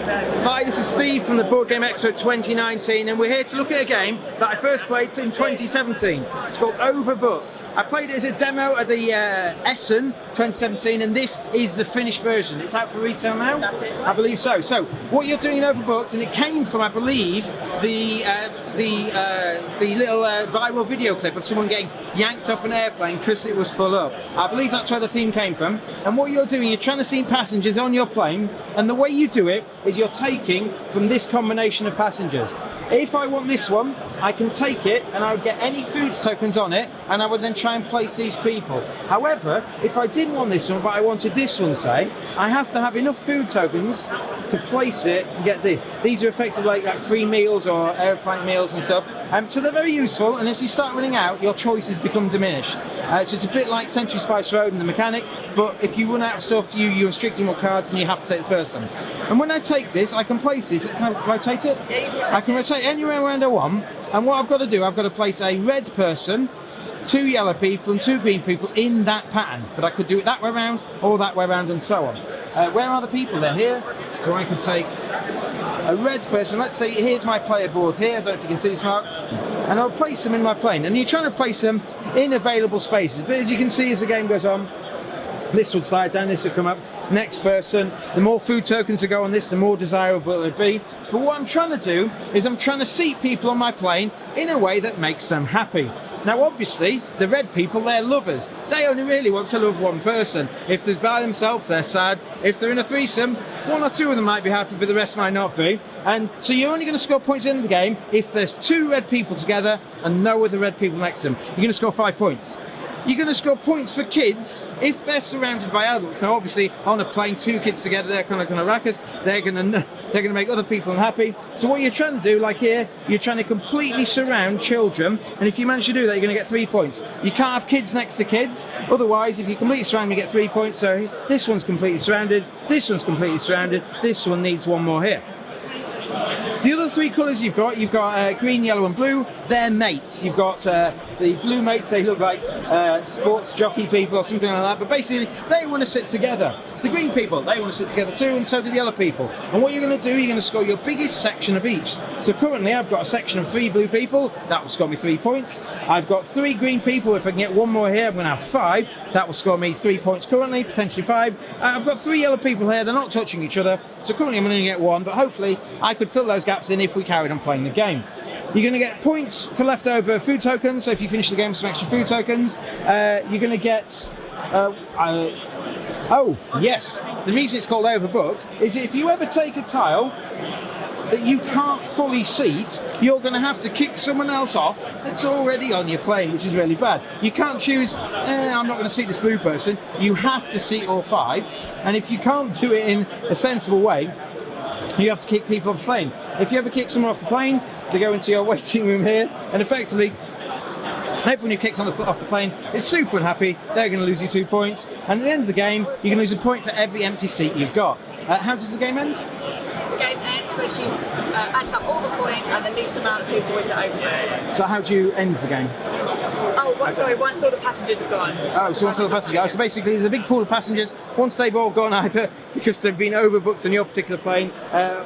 Hi, this is Steve from the Board Game Expo 2019, and we're here to look at a game that I first played in 2017. It's called Overbooked. I played it as a demo at the Essen 2017, and this is the finished version. It's out for retail now? That's it. I believe so. So, what you're doing in Overbooked, and it came from, I believe, the little viral video clip of someone getting yanked off an airplane because it was full up. I believe that's where the theme came from. And what you're doing, you're trying to seat passengers on your plane, and the way you do it is you're taking from this combination of passengers. If I want this one, I can take it and I would get any food tokens on it, and I would then try and place these people. However, if I didn't want this one but I wanted this one, say, I have to have enough food tokens to place it and get this. These are effectively like free meals or airplane meals and stuff. So they're very useful, and as you start running out, your choices become diminished. So it's a bit like Century Spice Road and the mechanic, but if you run out of stuff, you're restricting more cards and you have to take the first one. And when I take this, I can place this. Can I rotate it? Yeah, you can rotate I can rotate anywhere around I want, and what I've got to do, I've got to place a red person, 2 yellow people and 2 green people in that pattern. But I could do it that way around or that way around and so on. Where are the people? They're here. So I could take a red person. Let's say here's my player board here. I don't know if you can see this, Mark. And I'll place them in my plane. And you're trying to place them in available spaces. But as you can see, as the game goes on, this would slide down, this would come up. Next person, the more food tokens that go on this, the more desirable it would be. But what I'm trying to do is I'm trying to seat people on my plane in a way that makes them happy. Now obviously, the red people, they're lovers. They only really want to love one person. If they're by themselves, they're sad. If they're in a threesome, 1 or 2 of them might be happy, but the rest might not be. And so you're only going to score points in the game if there's 2 red people together and no other red people next to them. You're going to score 5 points. You're going to score points for kids if they're surrounded by adults. Now, obviously, on a plane, 2 kids together, they're kind of going to rack us. They're going to make other people unhappy. So what you're trying to do, like here, you're trying to completely surround children. And if you manage to do that, you're going to get 3 points. You can't have kids next to kids. Otherwise, if you completely surround, you get 3 points. So this one's completely surrounded. This one's completely surrounded. This one needs 1 more here. The other 3 colours you've got green, yellow and blue, they're mates. You've got the blue mates, they look like sports jockey people or something like that, but basically they want to sit together. The green people, they want to sit together too, and so do the yellow people. And what you're going to do, you're going to score your biggest section of each. So currently I've got a section of 3 blue people, that will score me 3 points. I've got 3 green people, if I can get 1 more here, I'm going to have 5. That will score me 3 points currently, potentially 5. I've got 3 yellow people here, they're not touching each other, so currently I'm going to get 1, but hopefully I could fill those gaps in if we carried on playing the game. You're going to get points for leftover food tokens, so if you finish the game with some extra food tokens, you're going to get... oh, yes, the reason it's called Overbooked is if you ever take a tile that you can't fully seat, you're going to have to kick someone else off that's already on your plane, which is really bad. You can't choose, I'm not going to seat this blue person. You have to seat all 5, and if you can't do it in a sensible way, you have to kick people off the plane. If you ever kick someone off the plane, they go into your waiting room here, and effectively, everyone who kicks off the plane is super unhappy. They're going to lose you 2 points, and at the end of the game, you're going to lose a point for every empty seat you've got. How does the game end? The game ends when you add up all the points and the least amount of people with the overbooked. So how do you end the game? Sorry, once all the passengers have gone. Oh, so once all the passengers go. So basically there's a big pool of passengers. Once they've all gone, either because they've been overbooked on your particular plane,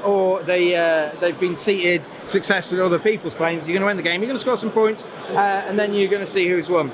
or they've been seated successfully on other people's planes, you're going to end the game. You're going to score some points, and then you're going to see who's won.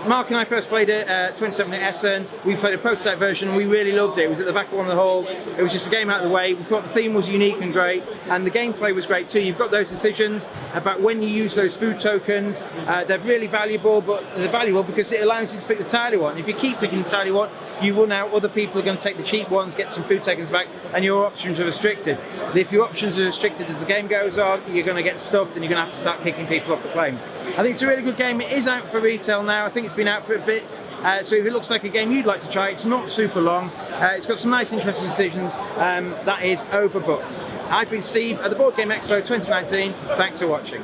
Mark and I first played it 2017 at Essen. We played a prototype version and we really loved it. It was at the back of one of the halls. It was just a game out of the way. We thought the theme was unique and great, and the gameplay was great too. You've got those decisions about when you use those food tokens. They're really valuable, but they're valuable because it allows you to pick the tile you want. If you keep picking the tile you want, you run out. Other people are going to take the cheap ones, get some food tokens back, and your options are restricted. If your options are restricted as the game goes on, you're going to get stuffed and you're going to have to start kicking people off the plane. I think it's a really good game. It is out for retail now. I think it's been out for a bit. So if it looks like a game you'd like to try, it's not super long. It's got some nice, interesting decisions. That is Overbooked. I've been Steve at the Board Game Expo 2019. Thanks for watching.